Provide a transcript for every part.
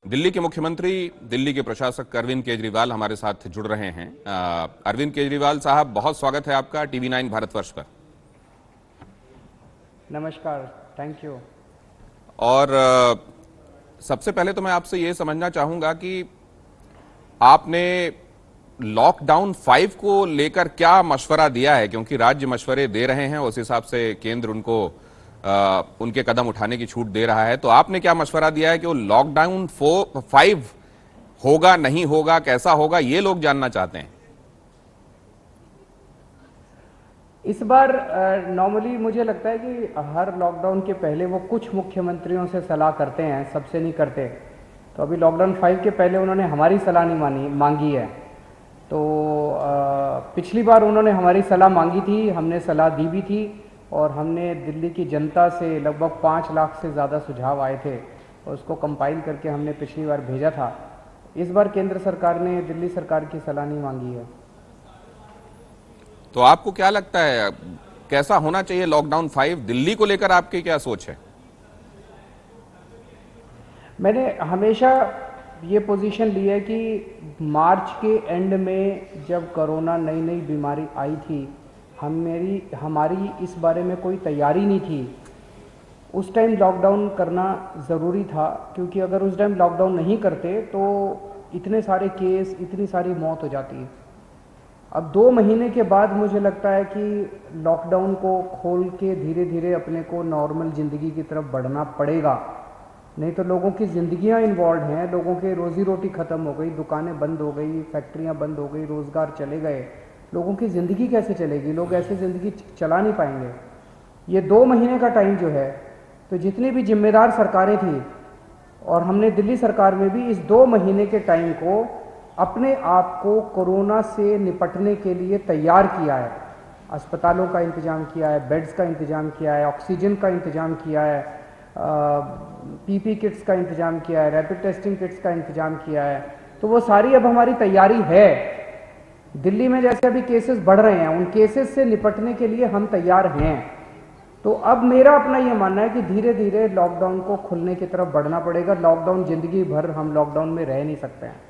दिल्ली के मुख्यमंत्री, दिल्ली के प्रशासक अरविंद केजरीवाल हमारे साथ जुड़ रहे हैं। अरविंद केजरीवाल साहब, बहुत स्वागत है आपका TV9 भारतवर्ष पर। नमस्कार, थैंक यू। और सबसे पहले तो मैं आपसे ये समझना चाहूंगा कि आपने लॉकडाउन 5 को लेकर क्या मशवरा दिया है, क्योंकि राज्य मशवरे दे रहे हैं, उस हिसाब से केंद्र उनको उनके कदम उठाने की छूट दे रहा है। तो आपने क्या मशवरा दिया है कि वो लॉकडाउन 5 होगा, नहीं होगा, कैसा होगा, ये लोग जानना चाहते हैं। इस बार नॉर्मली मुझे लगता है कि हर लॉकडाउन के पहले वो कुछ मुख्यमंत्रियों से सलाह करते हैं, सबसे नहीं करते। तो अभी लॉकडाउन 5 के पहले उन्होंने हमारी सलाह नहीं मांगी है। तो पिछली बार उन्होंने हमारी सलाह मांगी थी, हमने सलाह दी भी थी, और हमने दिल्ली की जनता से लगभग 5 लाख से ज़्यादा सुझाव आए थे और उसको कंपाइल करके हमने पिछली बार भेजा था। इस बार केंद्र सरकार ने दिल्ली सरकार की सलाह नहीं मांगी है। तो आपको क्या लगता है, कैसा होना चाहिए लॉकडाउन 5? दिल्ली को लेकर आपकी क्या सोच है? मैंने हमेशा ये पोजीशन ली है कि मार्च के एंड में जब कोरोना नई नई बीमारी आई थी, हमारी इस बारे में कोई तैयारी नहीं थी। उस टाइम लॉकडाउन करना ज़रूरी था, क्योंकि अगर उस टाइम लॉकडाउन नहीं करते तो इतने सारे केस, इतनी सारी मौत हो जाती है। अब 2 महीने के बाद मुझे लगता है कि लॉकडाउन को खोल के धीरे धीरे अपने को नॉर्मल ज़िंदगी की तरफ बढ़ना पड़ेगा, नहीं तो लोगों की ज़िंदगियां इन्वॉल्व हैं, लोगों के रोज़ी रोटी ख़त्म हो गई, दुकानें बंद हो गई, फैक्ट्रियां बंद हो गई, रोज़गार चले गए, लोगों की ज़िंदगी कैसे चलेगी? लोग ऐसे ज़िंदगी चला नहीं पाएंगे। ये 2 महीने का टाइम जो है, तो जितनी भी जिम्मेदार सरकारें थी, और हमने दिल्ली सरकार में भी इस 2 महीने के टाइम को अपने आप को कोरोना से निपटने के लिए तैयार किया है। अस्पतालों का इंतज़ाम किया है, बेड्स का इंतज़ाम किया है, ऑक्सीजन का इंतज़ाम किया है, पीपी किट्स का इंतज़ाम किया है, रैपिड टेस्टिंग किट्स का इंतज़ाम किया है। तो वो सारी अब हमारी तैयारी है। दिल्ली में जैसे अभी केसेस बढ़ रहे हैं, उन केसेस से निपटने के लिए हम तैयार हैं। तो अब मेरा अपना ये मानना है कि धीरे धीरे लॉकडाउन को खुलने की तरफ बढ़ना पड़ेगा। लॉकडाउन जिंदगी भर हम लॉकडाउन में रह नहीं सकते हैं।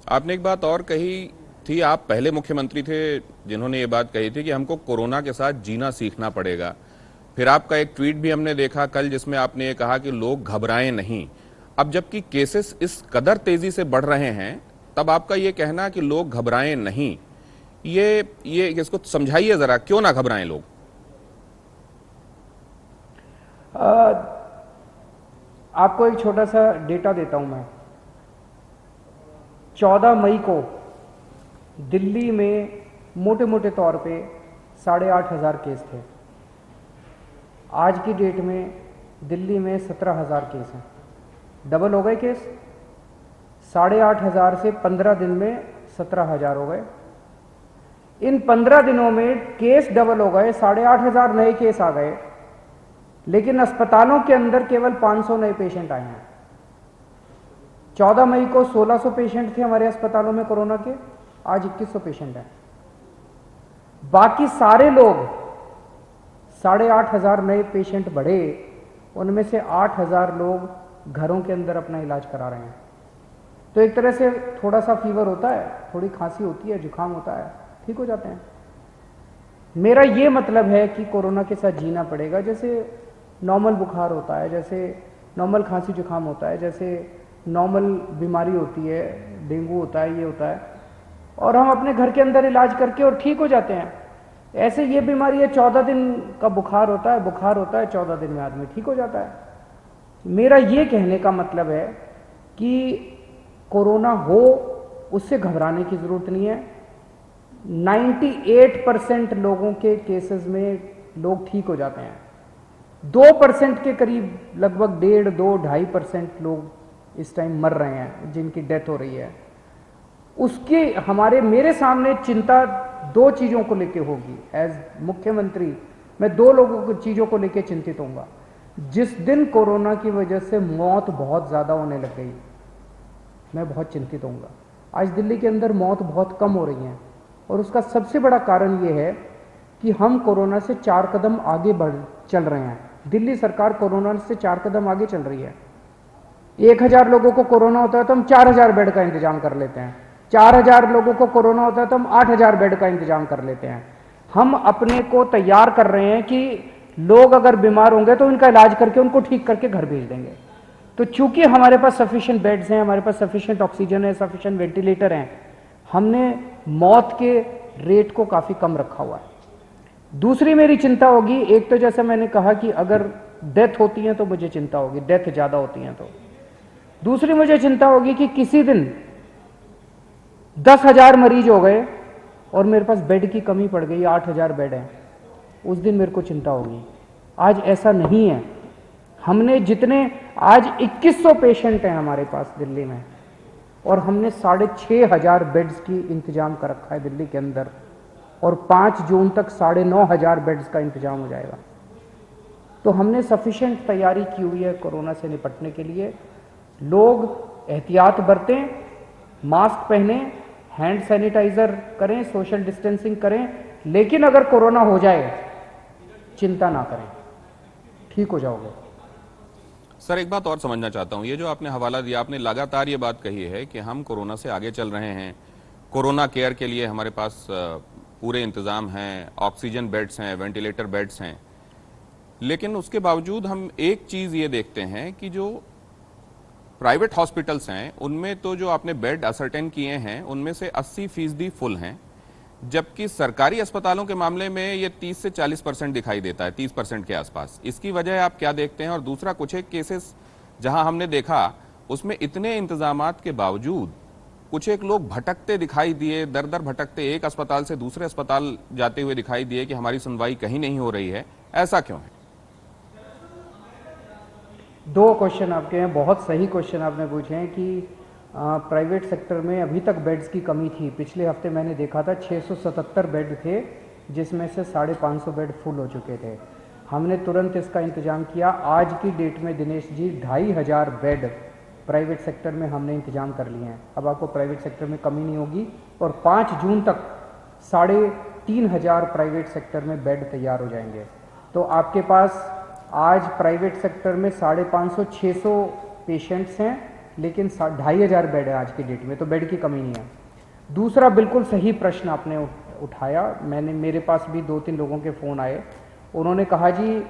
आपने एक बात और कही थी, आप पहले मुख्यमंत्री थे जिन्होंने ये बात कही थी कि हमको कोरोना के साथ जीना सीखना पड़ेगा। फिर आपका एक ट्वीट भी हमने देखा कल, जिसमें आपने ये कहा कि लोग घबराएं नहीं। अब जबकि केसेस इस कदर तेजी से बढ़ रहे हैं, तब आपका ये कहना कि लोग घबराएं नहीं, ये इसको समझाइए जरा, क्यों ना घबराएं लोग? आपको एक छोटा सा डेटा देता हूं मैं। 14 मई को दिल्ली में मोटे मोटे तौर पे 8,500 केस थे। आज की डेट में दिल्ली में 17,000 केस हैं। डबल हो गए केस। 8,500 से 15 दिन में 17,000 हो गए। इन 15 दिनों में केस डबल हो गए, 8,500 नए केस आ गए, लेकिन अस्पतालों के अंदर केवल 500 नए पेशेंट आए हैं। 14 मई को 1,600 पेशेंट थे हमारे अस्पतालों में कोरोना के, आज 2,100 पेशेंट हैं। बाकी सारे लोग 8,500 नए पेशेंट बढ़े, उनमें से 8,000 लोग घरों के अंदर अपना इलाज करा रहे हैं। तो एक तरह से थोड़ा सा फीवर होता है, थोड़ी खांसी होती है, जुकाम होता है, ठीक हो जाते हैं। मेरा ये मतलब है कि कोरोना के साथ जीना पड़ेगा, जैसे नॉर्मल बुखार होता है, जैसे नॉर्मल खांसी जुकाम होता है, जैसे नॉर्मल बीमारी होती है, डेंगू होता है, ये होता है, और हम अपने घर के अंदर इलाज करके और ठीक हो जाते हैं। ऐसे ये बीमारी है, 14 दिन का बुखार होता है, 14 दिन में आदमी ठीक हो जाता है। मेरा ये कहने का मतलब है कि कोरोना हो, उससे घबराने की जरूरत नहीं है। 98% लोगों के केसेस में लोग ठीक हो जाते हैं। 2% के करीब, लगभग 2.5% लोग इस टाइम मर रहे हैं, जिनकी डेथ हो रही है। उसके मेरे सामने चिंता 2 चीजों को लेके होगी। एज मुख्यमंत्री मैं 2 चीजों को लेके चिंतित होऊंगा। जिस दिन कोरोना की वजह से मौत बहुत ज्यादा होने लग गई, मैं बहुत चिंतित होऊंगा। आज दिल्ली के अंदर मौत बहुत कम हो रही हैं, और उसका सबसे बड़ा कारण यह है कि हम कोरोना से 4 कदम आगे चल रहे हैं। दिल्ली सरकार कोरोना से 4 कदम आगे चल रही है। 1000 लोगों को कोरोना होता है तो हम 4000 बेड का इंतजाम कर लेते हैं। 4000 लोगों को कोरोना होता है तो हम 8000 बेड का इंतजाम कर लेते हैं। हम अपने को तैयार कर रहे हैं कि लोग अगर बीमार होंगे तो उनका इलाज करके उनको ठीक करके घर भेज देंगे। तो चूंकि हमारे पास सफिशिएंट बेड्स हैं, हमारे पास सफिशिएंट ऑक्सीजन है, सफिशिएंट वेंटिलेटर हैं, हमने मौत के रेट को काफ़ी कम रखा हुआ है। दूसरी मेरी चिंता होगी, एक तो जैसे मैंने कहा कि अगर डेथ होती है तो मुझे चिंता होगी, डेथ ज़्यादा होती हैं तो। दूसरी मुझे चिंता होगी कि किसी दिन 10,000 मरीज हो गए और मेरे पास बेड की कमी पड़ गई, 8,000 बेड है, उस दिन मेरे को चिंता होगी। आज ऐसा नहीं है। हमने जितने आज 2100 पेशेंट हैं हमारे पास दिल्ली में, और हमने 6,500 बेड्स की इंतजाम कर रखा है दिल्ली के अंदर, और 5 जून तक 9,500 बेड्स का इंतजाम हो जाएगा। तो हमने सफिशिएंट तैयारी की हुई है कोरोना से निपटने के लिए। लोग एहतियात बरतें, मास्क पहने, हैंड सैनिटाइजर करें, सोशल डिस्टेंसिंग करें, लेकिन अगर कोरोना हो जाए चिंता ना करें, ठीक हो जाओगे। सर एक बात और समझना चाहता हूं, ये जो आपने हवाला दिया, आपने लगातार ये बात कही है कि हम कोरोना से आगे चल रहे हैं, कोरोना केयर के लिए हमारे पास पूरे इंतजाम हैं, ऑक्सीजन बेड्स हैं, वेंटिलेटर बेड्स हैं, लेकिन उसके बावजूद हम एक चीज ये देखते हैं कि जो प्राइवेट हॉस्पिटल्स हैं उनमें तो जो आपने बेड असर्टेन किए हैं उनमें से 80% फुल हैं, जबकि सरकारी अस्पतालों के मामले में ये 30 से 40% दिखाई देता है, 30% के आसपास। इसकी वजह आप क्या देखते हैं? और दूसरा, कुछ एक केसेस जहां हमने देखा उसमें इतने इंतजामात के बावजूद कुछ एक लोग भटकते दिखाई दिए, दर दर भटकते एक अस्पताल से दूसरे अस्पताल जाते हुए दिखाई दिए कि हमारी सुनवाई कहीं नहीं हो रही है। ऐसा क्यों है? 2 क्वेश्चन आपके हैं, बहुत सही क्वेश्चन आपने पूछे हैं कि प्राइवेट सेक्टर में अभी तक बेड्स की कमी थी। पिछले हफ्ते मैंने देखा था 677 बेड थे, जिसमें से 550 बेड फुल हो चुके थे। हमने तुरंत इसका इंतजाम किया। आज की डेट में Dinesh ji 2,500 bed private sector में हमने इंतजाम कर लिए हैं। अब आपको प्राइवेट सेक्टर में कमी नहीं होगी, और 5 जून तक 3,500 प्राइवेट सेक्टर में बेड तैयार हो जाएंगे। तो आपके पास आज प्राइवेट सेक्टर में 550-600 पेशेंट्स हैं, लेकिन 2,500 बेड है आज की डेट में, तो बेड की कमी नहीं है। दूसरा, बिल्कुल सही प्रश्न आपने उठाया। मेरे पास भी 2-3 लोगों के फ़ोन आए, उन्होंने कहा जी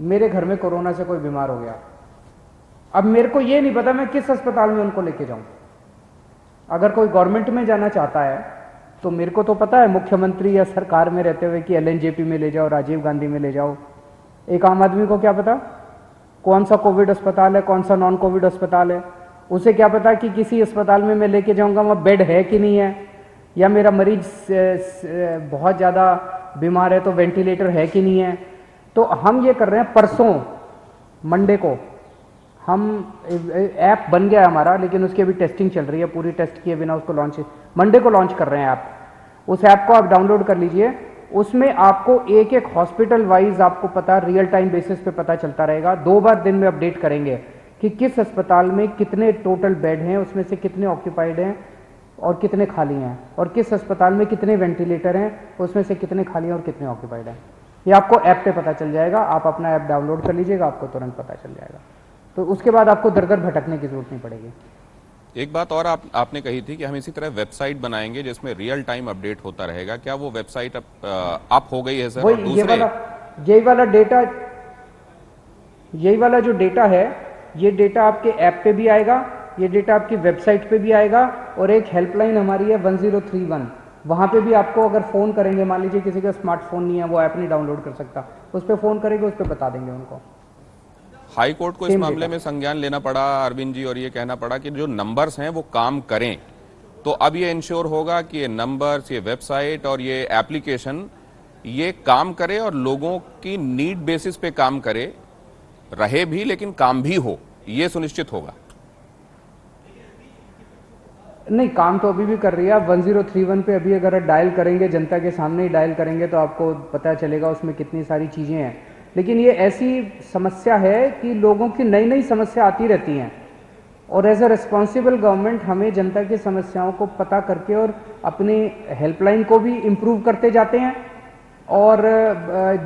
मेरे घर में कोरोना से कोई बीमार हो गया, अब मेरे को ये नहीं पता मैं किस अस्पताल में उनको लेके जाऊं। अगर कोई गवर्नमेंट में जाना चाहता है तो मेरे को तो पता है मुख्यमंत्री या सरकार में रहते हुए कि LNJP में ले जाओ, राजीव गांधी में ले जाओ। एक आम आदमी को क्या पता कौन सा कोविड अस्पताल है, कौन सा नॉन कोविड अस्पताल है? उसे क्या पता कि किसी अस्पताल में मैं लेके जाऊंगा वहाँ बेड है कि नहीं है, या मेरा मरीज बहुत ज़्यादा बीमार है तो वेंटिलेटर है कि नहीं है। तो हम ये कर रहे हैं, परसों मंडे को हम ऐप बन गया हमारा, लेकिन उसकी अभी टेस्टिंग चल रही है, पूरी टेस्ट किए बिना उसको मंडे को लॉन्च कर रहे हैं ऐप। उस ऐप को आप डाउनलोड कर लीजिए, उसमें आपको एक एक हॉस्पिटल वाइज आपको पता रियल टाइम बेसिस पे पता चलता रहेगा। 2 बार दिन में अपडेट करेंगे कि किस अस्पताल में कितने टोटल बेड हैं, उसमें से कितने ऑक्यूपाइड हैं और कितने खाली हैं, और किस अस्पताल में कितने वेंटिलेटर हैं, उसमें से कितने खाली हैं और कितने ऑक्यूपाइड हैं। ये आपको ऐप पे पता चल जाएगा। आप अपना ऐप डाउनलोड कर लीजिएगा, आपको तुरंत पता चल जाएगा। तो उसके बाद आपको दर दर भटकने की जरूरत नहीं पड़ेगी। एक बात और आपने कही थी कि हम इसी तरह वेबसाइट बनाएंगे जिसमें रियल टाइम अपडेट होता रहेगा। क्या वो वेबसाइट अप हो गई है सर? और दूसरे यही वाला जो डेटा है, ये डेटा आपके ऐप पे भी आएगा, ये डेटा आपकी वेबसाइट पे भी आएगा, और एक हेल्पलाइन हमारी है 1031, वहां पे भी आपको अगर फोन करेंगे, मान लीजिए किसी का स्मार्टफोन नहीं है, वो ऐप नहीं डाउनलोड कर सकता, उस पर फोन करेंगे, उस पर बता देंगे उनको। हाई कोर्ट को इस मामले में संज्ञान लेना पड़ा अरविंद जी, और ये कहना पड़ा कि जो नंबर्स हैं वो काम करें। तो अब ये इंश्योर होगा कि ये नंबर्स, ये वेबसाइट और ये एप्लीकेशन ये काम करे और लोगों की नीड बेसिस पे काम करे, रहे भी लेकिन काम भी हो, ये सुनिश्चित होगा। नहीं, काम तो अभी भी कर रही है। आप 1031 पे अभी अगर डायल करेंगे, जनता के सामने ही डायल करेंगे, तो आपको पता चलेगा उसमें कितनी सारी चीजें हैं। लेकिन ये ऐसी समस्या है कि लोगों की नई नई समस्या आती रहती हैं, और एज अ रिस्पॉन्सिबल गवर्नमेंट हमें जनता की समस्याओं को पता करके और अपनी हेल्पलाइन को भी इम्प्रूव करते जाते हैं, और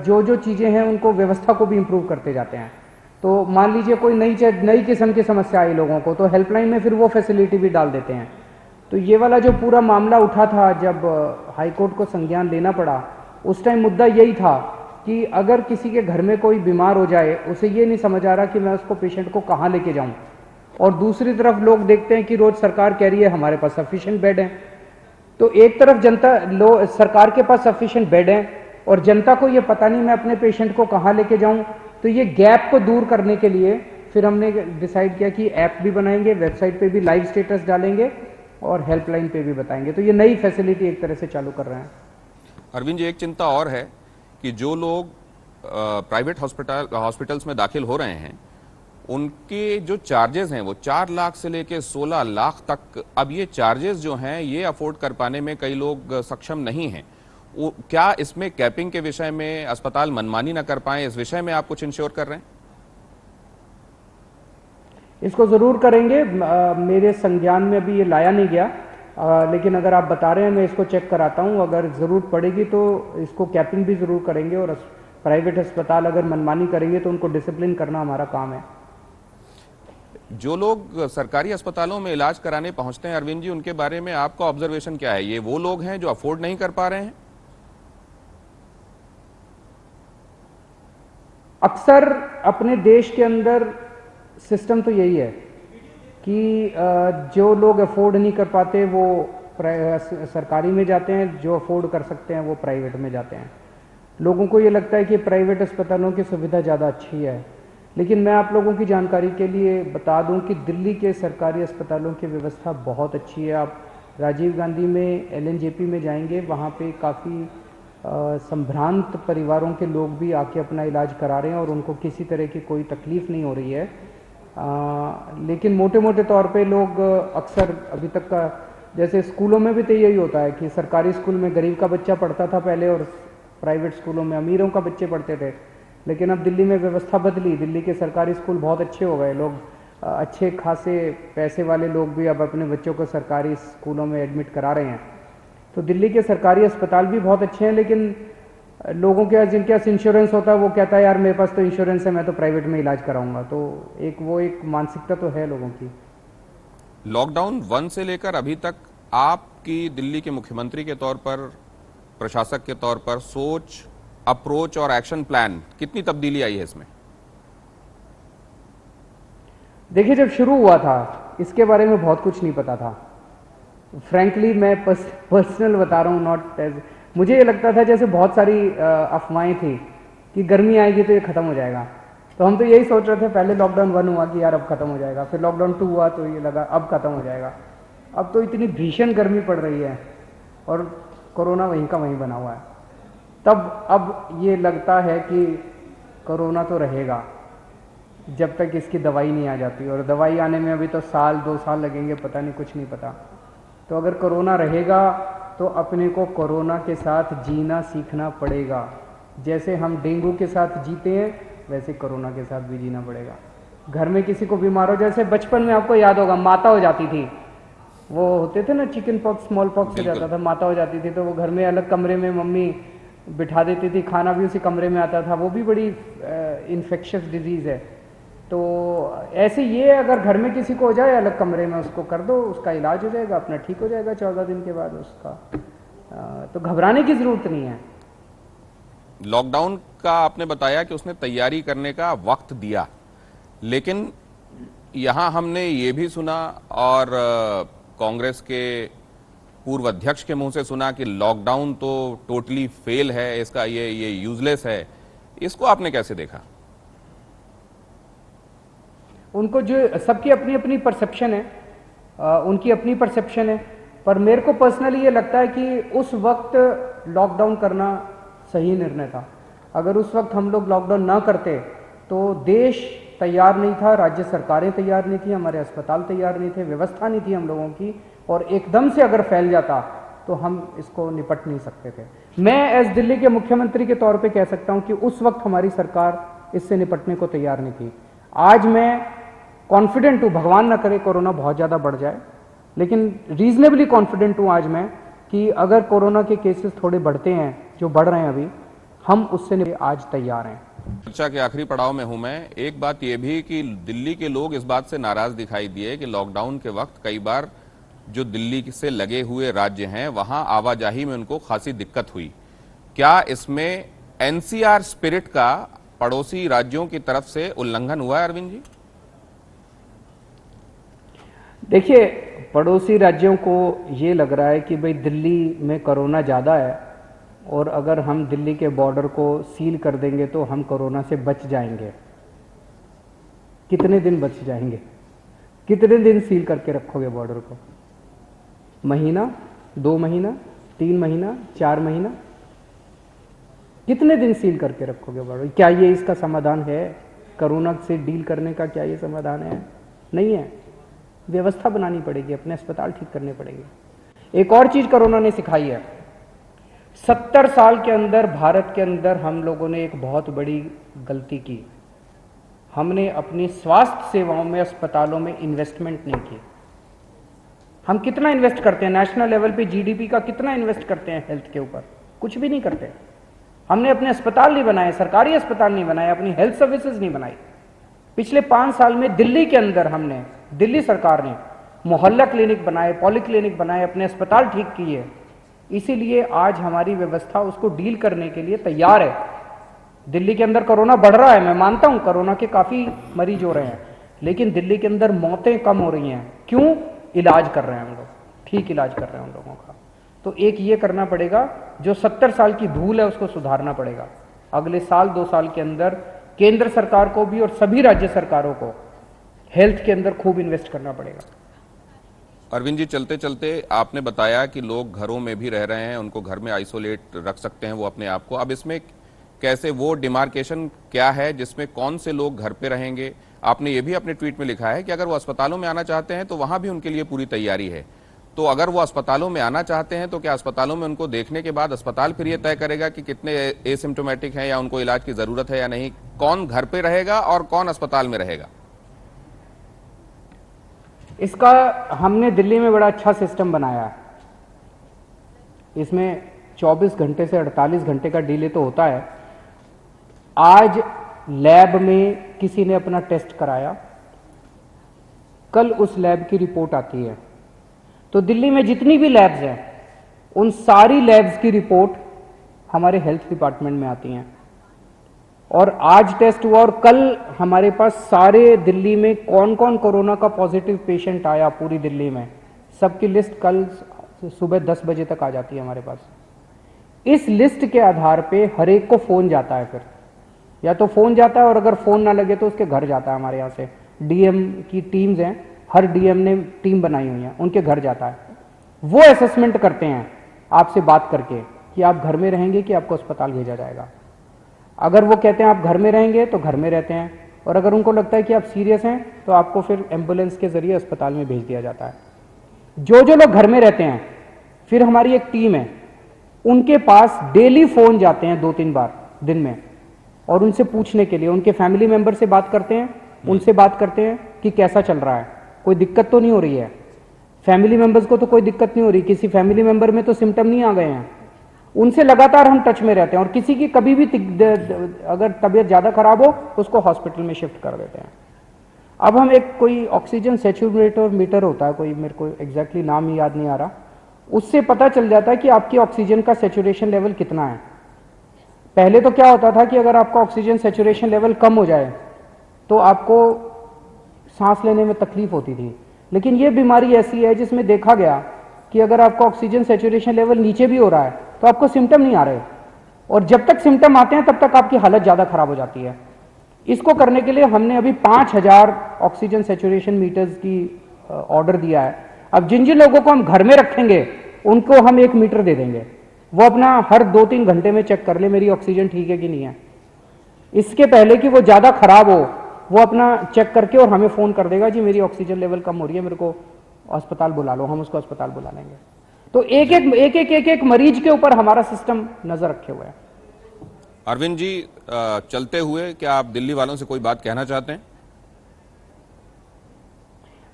जो जो चीज़ें हैं उनको व्यवस्था को भी इम्प्रूव करते जाते हैं। तो मान लीजिए कोई नई किस्म की समस्या आई लोगों को, तो हेल्पलाइन में फिर वो फैसिलिटी भी डाल देते हैं। तो ये वाला जो पूरा मामला उठा था, जब हाईकोर्ट को संज्ञान लेना पड़ा, उस टाइम मुद्दा यही था कि अगर किसी के घर में कोई बीमार हो जाए, उसे ये नहीं समझ आ रहा कि मैं उसको पेशेंट को कहाँ लेके जाऊँ, और दूसरी तरफ लोग देखते हैं कि रोज सरकार कह रही है हमारे पास सफिशिएंट बेड है। तो एक तरफ सरकार के पास सफिशिएंट बेड है और जनता को ये पता नहीं मैं अपने पेशेंट को कहाँ लेके जाऊं। तो ये गैप को दूर करने के लिए फिर हमने डिसाइड किया कि ऐप भी बनाएंगे, वेबसाइट पे भी लाइव स्टेटस डालेंगे और हेल्पलाइन पे भी बताएंगे। तो ये नई फैसिलिटी एक तरह से चालू कर रहे हैं। अरविंद जी, एक चिंता और है कि जो लोग प्राइवेट हॉस्पिटल्स में दाखिल हो रहे हैं, उनके जो चार्जेस हैं वो 4 लाख से लेकर 16 लाख तक। अब ये चार्जेस जो हैं ये अफोर्ड कर पाने में कई लोग सक्षम नहीं हैं। क्या इसमें कैपिंग के विषय में अस्पताल मनमानी ना कर पाए, इस विषय में आप कुछ इंश्योर कर रहे हैं? इसको जरूर करेंगे। मेरे संज्ञान में अभी ये लाया नहीं गया, लेकिन अगर आप बता रहे हैं मैं इसको चेक कराता हूं। अगर जरूरत पड़ेगी तो इसको कैपिंग भी जरूर करेंगे, और प्राइवेट अस्पताल अगर मनमानी करेंगे तो उनको डिसिप्लिन करना हमारा काम है। जो लोग सरकारी अस्पतालों में इलाज कराने पहुंचते हैं अरविंद जी, उनके बारे में आपका ऑब्जर्वेशन क्या है? ये वो लोग हैं जो अफोर्ड नहीं कर पा रहे हैं? अक्सर अपने देश के अंदर सिस्टम तो यही है कि जो लोग अफोर्ड नहीं कर पाते वो सरकारी में जाते हैं, जो अफोर्ड कर सकते हैं वो प्राइवेट में जाते हैं। लोगों को ये लगता है कि प्राइवेट अस्पतालों की सुविधा ज़्यादा अच्छी है, लेकिन मैं आप लोगों की जानकारी के लिए बता दूं कि दिल्ली के सरकारी अस्पतालों की व्यवस्था बहुत अच्छी है। आप राजीव गांधी में LNJP में जाएंगे, वहाँ पे काफ़ी संभ्रांत परिवारों के लोग भी आके अपना इलाज करा रहे हैं और उनको किसी तरह की कोई तकलीफ नहीं हो रही है। लेकिन मोटे मोटे तौर पे लोग अक्सर अभी तक का, जैसे स्कूलों में भी तो यही होता है कि सरकारी स्कूल में गरीब का बच्चा पढ़ता था पहले और प्राइवेट स्कूलों में अमीरों का बच्चे पढ़ते थे। लेकिन अब दिल्ली में व्यवस्था बदली, दिल्ली के सरकारी स्कूल बहुत अच्छे हो गए। लोग अच्छे खासे पैसे वाले लोग भी अब अपने बच्चों को सरकारी स्कूलों में एडमिट करा रहे हैं। तो दिल्ली के सरकारी अस्पताल भी बहुत अच्छे हैं, लेकिन लोगों के जिनके पास इंश्योरेंस होता है वो कहता है यार मेरे पास तो इंश्योरेंस है, मैं तो प्राइवेट में इलाज कराऊंगा। तो एक मानसिकता तो है लोगों की। लॉकडाउन 1 से लेकर अभी तक आपकी दिल्ली के मुख्यमंत्री के तौर पर, प्रशासक के तौर पर सोच, अप्रोच और एक्शन प्लान, कितनी तब्दीली आई है इसमें? देखिए, जब शुरू हुआ था इसके बारे में बहुत कुछ नहीं पता था। फ्रैंकली मैं पर्सनल बता रहा हूँ, नॉट एज, मुझे ये लगता था जैसे बहुत सारी अफवाहें थी कि गर्मी आएगी तो ये खत्म हो जाएगा। तो हम तो यही सोच रहे थे, पहले लॉकडाउन 1 हुआ कि यार अब खत्म हो जाएगा, फिर लॉकडाउन 2 हुआ तो ये लगा अब खत्म हो जाएगा। अब तो इतनी भीषण गर्मी पड़ रही है और कोरोना वहीं का वहीं बना हुआ है। तब अब ये लगता है कि कोरोना तो रहेगा जब तक इसकी दवाई नहीं आ जाती, और दवाई आने में अभी तो 1-2 साल लगेंगे, पता नहीं, कुछ नहीं पता। तो अगर कोरोना रहेगा तो अपने को कोरोना के साथ जीना सीखना पड़ेगा। जैसे हम डेंगू के साथ जीते हैं वैसे कोरोना के साथ भी जीना पड़ेगा। घर में किसी को बीमार हो, जैसे बचपन में आपको याद होगा माता हो जाती थी, वो होते थे ना चिकन पॉक्स, स्मॉल पॉक्स हो जाता था, माता हो जाती थी, तो वो घर में अलग कमरे में मम्मी बिठा देती थी, खाना भी उसी कमरे में आता था। वो भी बड़ी इन्फेक्शियस डिजीज़ है। तो ऐसे ये अगर घर में किसी को हो जाए अलग कमरे में उसको कर दो, उसका इलाज हो जाएगा, अपना ठीक हो जाएगा 14 दिन के बाद उसका। तो घबराने की ज़रूरत नहीं है। लॉकडाउन का आपने बताया कि उसने तैयारी करने का वक्त दिया, लेकिन यहां हमने ये भी सुना और कांग्रेस के पूर्व अध्यक्ष के मुंह से सुना कि लॉकडाउन तो टोटली फेल है, इसका ये यूजलेस है। इसको आपने कैसे देखा? उनको जो सबकी अपनी अपनी परसेप्शन है, उनकी अपनी परसेप्शन है, पर मेरे को पर्सनली ये लगता है कि उस वक्त लॉकडाउन करना सही निर्णय था। अगर उस वक्त हम लोग लॉकडाउन ना करते तो देश तैयार नहीं था, राज्य सरकारें तैयार नहीं थी, हमारे अस्पताल तैयार नहीं थे, व्यवस्था नहीं थी हम लोगों की, और एकदम से अगर फैल जाता तो हम इसको निपट नहीं सकते थे। मैं एज दिल्ली के मुख्यमंत्री के तौर पे कह सकता हूं कि उस वक्त हमारी सरकार इससे निपटने को तैयार नहीं थी। आज मैं कॉन्फिडेंट हूं, भगवान ना करे कोरोना बहुत ज़्यादा बढ़ जाए, लेकिन रीजनेबली कॉन्फिडेंट हूं आज मैं कि अगर कोरोना के केसेस थोड़े बढ़ते हैं, जो बढ़ रहे हैं अभी, हम उससे आज तैयार हैं। चर्चा के आखिरी पड़ाव में हूं मैं। एक बात यह भी कि दिल्ली के लोग इस बात से नाराज दिखाई दिए कि लॉकडाउन के वक्त कई बार जो दिल्ली से लगे हुए राज्य हैं वहां आवाजाही में उनको खासी दिक्कत हुई। क्या इसमें एनसीआर स्पिरिट का पड़ोसी राज्यों की तरफ से उल्लंघन हुआ है अरविंद जी? देखिए, पड़ोसी राज्यों को ये लग रहा है कि भाई दिल्ली में कोरोना ज़्यादा है और अगर हम दिल्ली के बॉर्डर को सील कर देंगे तो हम कोरोना से बच जाएंगे। कितने दिन बच जाएंगे? कितने दिन सील करके रखोगे बॉर्डर को? महीना, 2 महीना, 3 महीना, 4 महीना? कितने दिन सील करके रखोगे बॉर्डर? क्या ये इसका समाधान है? कोरोना से डील करने का क्या ये समाधान है? नहीं है। व्यवस्था बनानी पड़ेगी, अपने अस्पताल ठीक करने पड़ेंगे। एक और चीज कोरोना ने सिखाई है। 70 साल के अंदर भारत के अंदर हम लोगों ने एक बहुत बड़ी गलती की। हमने अपनी स्वास्थ्य सेवाओं में, अस्पतालों में इन्वेस्टमेंट नहीं की। हम कितना इन्वेस्ट करते हैं नेशनल लेवल पे? जीडीपी का कितना इन्वेस्ट करते हैं हेल्थ के ऊपर? कुछ भी नहीं करते। हमने अपने अस्पताल नहीं बनाए, सरकारी अस्पताल नहीं बनाए, अपनी हेल्थ सर्विसेज नहीं बनाई। पिछले 5 साल में दिल्ली के अंदर हमने, दिल्ली सरकार ने मोहल्ला क्लिनिक बनाए, पॉली क्लिनिक बनाए, अपने अस्पताल ठीक किए। इसीलिए आज हमारी व्यवस्था उसको डील करने के लिए तैयार है। दिल्ली के अंदर कोरोना बढ़ रहा है, मैं मानता हूं कोरोना के काफी मरीज हो रहे हैं, लेकिन दिल्ली के अंदर मौतें कम हो रही हैं। क्यों? इलाज कर रहे हैं हम लोग, ठीक इलाज कर रहे हैं उन लोगों का। तो एक ये करना पड़ेगा, जो 70 साल की भूल है उसको सुधारना पड़ेगा। अगले साल 2 साल के अंदर केंद्र सरकार को भी और सभी राज्य सरकारों को हेल्थ के अंदर खूब इन्वेस्ट करना पड़ेगा। अरविंद जी, चलते चलते आपने बताया कि लोग घरों में भी रह रहे हैं, उनको घर में आइसोलेट रख सकते हैं वो अपने आप को। अब इसमें कैसे वो डिमार्केशन क्या है जिसमें कौन से लोग घर पे रहेंगे? आपने ये भी अपने ट्वीट में लिखा है कि अगर वो अस्पतालों में आना चाहते हैं तो वहां भी उनके लिए पूरी तैयारी है। तो अगर वो अस्पतालों में आना चाहते हैं तो क्या अस्पतालों में उनको देखने के बाद अस्पताल फिर ये तय करेगा कि कितने एसिम्टोमेटिक हैं या उनको इलाज की जरूरत है या नहीं? कौन घर पे रहेगा और कौन अस्पताल में रहेगा? इसका हमने दिल्ली में बड़ा अच्छा सिस्टम बनाया है। इसमें 24 घंटे से 48 घंटे का डिले तो होता है। आज लैब में किसी ने अपना टेस्ट कराया, कल उस लैब की रिपोर्ट आती है। तो दिल्ली में जितनी भी लैब्स हैं उन सारी लैब्स की रिपोर्ट हमारे हेल्थ डिपार्टमेंट में आती हैं। और आज टेस्ट हुआ और कल हमारे पास सारे दिल्ली में कौन कौन कोरोना का पॉजिटिव पेशेंट आया पूरी दिल्ली में, सबकी लिस्ट कल सुबह 10 बजे तक आ जाती है हमारे पास। इस लिस्ट के आधार पे हर एक को फोन जाता है, फिर या तो फोन जाता है और अगर फोन ना लगे तो उसके घर जाता है। हमारे यहाँ से डीएम की टीम्स हैं, हर डीएम ने टीम बनाई हुई है, उनके घर जाता है। वो असेसमेंट करते हैं आपसे बात करके कि आप घर में रहेंगे कि आपको अस्पताल भेजा जाएगा। अगर वो कहते हैं आप घर में रहेंगे तो घर में रहते हैं, और अगर उनको लगता है कि आप सीरियस हैं तो आपको फिर एम्बुलेंस के जरिए अस्पताल में भेज दिया जाता है। जो जो लोग घर में रहते हैं, फिर हमारी एक टीम है, उनके पास डेली फोन जाते हैं 2-3 बार दिन में, और उनसे पूछने के लिए, उनके फैमिली मेंबर से बात करते हैं, उनसे बात करते हैं कि कैसा चल रहा है, कोई दिक्कत तो नहीं हो रही है। फैमिली मेंबर्स को तो कोई दिक्कत नहीं हो रही, किसी फैमिली मेंबर में तो सिम्टम नहीं आ गए हैं। उनसे लगातार हम टच में रहते हैं, और किसी की कभी भी अगर तबीयत ज़्यादा खराब हो उसको हॉस्पिटल में शिफ्ट कर देते हैं। अब हम एक कोई ऑक्सीजन सैचुरेटर मीटर होता है, कोई मेरे को एग्जैक्टली नाम ही याद नहीं आ रहा, उससे पता चल जाता है कि आपकी ऑक्सीजन का सैचुरेशन लेवल कितना है। पहले तो क्या होता था कि अगर आपका ऑक्सीजन सैचुरेशन लेवल कम हो जाए तो आपको सांस लेने में तकलीफ होती थी, लेकिन ये बीमारी ऐसी है जिसमें देखा गया कि अगर आपका ऑक्सीजन सैचुरेशन लेवल नीचे भी हो रहा है तो आपको सिम्टम नहीं आ रहे, और जब तक सिम्टम आते हैं तब तक आपकी हालत ज़्यादा खराब हो जाती है। इसको करने के लिए हमने अभी 5000 ऑक्सीजन सैचुरेशन मीटर्स की ऑर्डर दिया है। अब जिन जिन लोगों को हम घर में रखेंगे उनको हम 1 मीटर दे देंगे, वो अपना हर 2-3 घंटे में चेक कर ले मेरी ऑक्सीजन ठीक है कि नहीं है। इसके पहले कि वो ज़्यादा खराब हो, वो अपना चेक करके और हमें फ़ोन कर देगा जी मेरी ऑक्सीजन लेवल कम हो रही है, मेरे को अस्पताल बुला लो, हम उसको अस्पताल बुला लेंगे। तो एक मरीज के ऊपर हमारा सिस्टम नजर रखे हुए है। अरविंद जी, चलते हुए क्या आप दिल्ली वालों से कोई बात कहना चाहते हैं?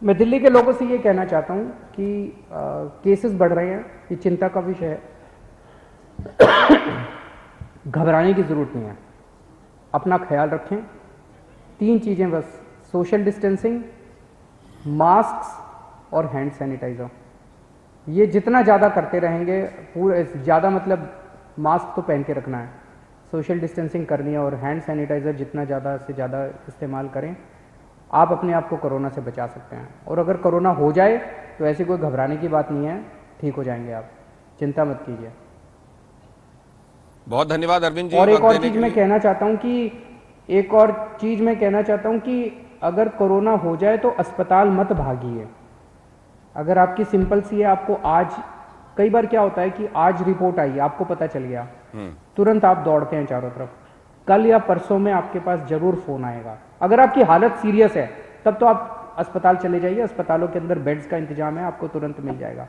मैं दिल्ली के लोगों से ये कहना चाहता हूं कि केसेस बढ़ रहे हैं, ये चिंता का विषय है, घबराने की जरूरत नहीं है। अपना ख्याल रखें। 3 चीज़ें बस, सोशल डिस्टेंसिंग, मास्क और हैंड सैनिटाइज़र। ये जितना ज़्यादा करते रहेंगे, पूरे ज़्यादा मतलब मास्क तो पहन के रखना है, सोशल डिस्टेंसिंग करनी है और हैंड सैनिटाइज़र जितना ज़्यादा से ज़्यादा इस्तेमाल करें, आप अपने आप को कोरोना से बचा सकते हैं। और अगर कोरोना हो जाए तो ऐसी कोई घबराने की बात नहीं है, ठीक हो जाएंगे आप, चिंता मत कीजिए। बहुत धन्यवाद अरविंद जी और एक वक्त और देने चीज़ के मैं लिए। कहना चाहता हूँ कि अगर कोरोना हो जाए तो अस्पताल मत भागिए। अगर आपकी सिंपल सी है, आपको आज, कई बार क्या होता है कि आज रिपोर्ट आई, आपको पता चल गया, तुरंत आप दौड़ते हैं चारों तरफ, कल या परसों में आपके पास जरूर फोन आएगा। अगर आपकी हालत सीरियस है तब तो आप अस्पताल चले जाइए, अस्पतालों के अंदर बेड्स का इंतजाम है, आपको तुरंत मिल जाएगा।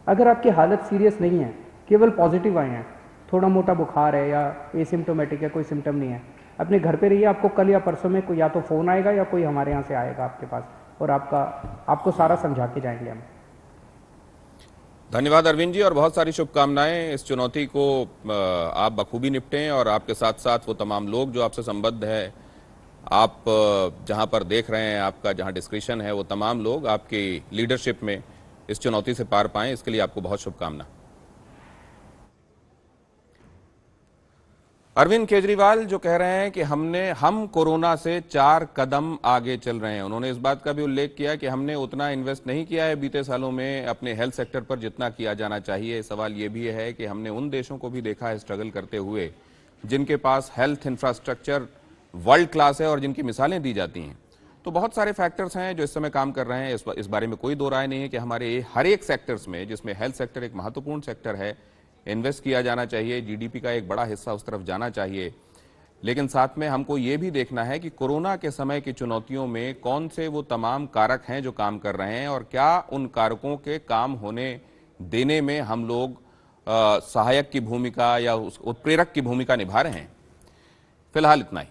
अगर आपकी हालत सीरियस नहीं है, केवल पॉजिटिव आए हैं, थोड़ा मोटा बुखार है या एसिम्टोमेटिक है, कोई सिम्टम नहीं है, अपने घर पे रहिए। आपको कल या परसों में कोई या तो फ़ोन आएगा या कोई हमारे यहाँ से आएगा आपके पास, और आपको सारा समझा के जाएंगे हम। धन्यवाद अरविंद जी और बहुत सारी शुभकामनाएं। इस चुनौती को आप बखूबी निपटें और आपके साथ साथ वो तमाम लोग जो आपसे संबद्ध है, आप जहां पर देख रहे हैं, आपका जहां डिस्क्रिप्शन है, वो तमाम लोग आपकी लीडरशिप में इस चुनौती से पार पाएं, इसके लिए आपको बहुत शुभकामना। अरविंद केजरीवाल जो कह रहे हैं कि हम कोरोना से 4 कदम आगे चल रहे हैं। उन्होंने इस बात का भी उल्लेख किया कि हमने उतना इन्वेस्ट नहीं किया है बीते सालों में अपने हेल्थ सेक्टर पर जितना किया जाना चाहिए। सवाल यह भी है कि हमने उन देशों को भी देखा है स्ट्रगल करते हुए जिनके पास हेल्थ इंफ्रास्ट्रक्चर वर्ल्ड क्लास है और जिनकी मिसालें दी जाती हैं। तो बहुत सारे फैक्टर्स हैं जो इस समय काम कर रहे हैं। इस बारे में कोई दो राय नहीं है कि हमारे हर एक सेक्टर्स में, जिसमें हेल्थ सेक्टर एक महत्वपूर्ण सेक्टर है, इन्वेस्ट किया जाना चाहिए। जीडीपी का एक बड़ा हिस्सा उस तरफ जाना चाहिए। लेकिन साथ में हमको ये भी देखना है कि कोरोना के समय की चुनौतियों में कौन से वो तमाम कारक हैं जो काम कर रहे हैं और क्या उन कारकों के काम होने देने में हम लोग सहायक की भूमिका या उत्प्रेरक की भूमिका निभा रहे हैं। फिलहाल इतना ही।